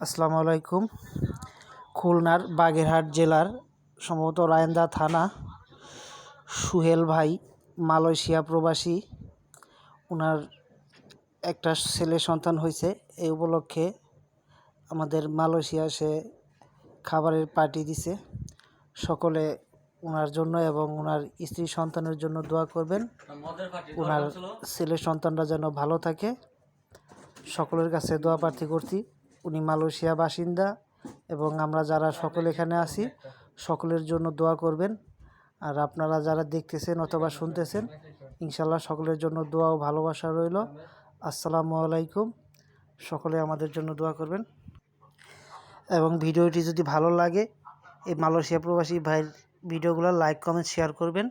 আসসালামু আলাইকুম। খুলনার বাগেরহাট জেলার সম্ভবত রায়েন্দা থানা সুহেল ভাই মালয়েশিয়া প্রবাসী। ওনার একটা ছেলে সন্তান হয়েছে। এই উপলক্ষে আমাদের মালয়েশিয়া সে খাবারের পার্টি দিছে। সকলে ওনার জন্য এবং ওনার স্ত্রী সন্তানের জন্য দোয়া করবেন। ওনার ছেলে সন্তানরা যেন ভালো থাকে, সকলের কাছে দোয়া প্রার্থী করছি। উনি মালয়েশিয়া বাসিন্দা এবং আমরা যারা সকলে এখানে আছি সকলের জন্য দোয়া করবেন। আর আপনারা যারা দেখতেছেন অথবা শুনতেছেন, ইনশাল্লাহ সকলের জন্য দোয়া ও ভালোবাসা রইল। আসসালামু আলাইকুম। সকলে আমাদের জন্য দোয়া করবেন এবং ভিডিওটি যদি ভালো লাগে এই মালয়েশিয়া প্রবাসী ভাইয়ের ভিডিওগুলো লাইক কমেন্ট শেয়ার করবেন।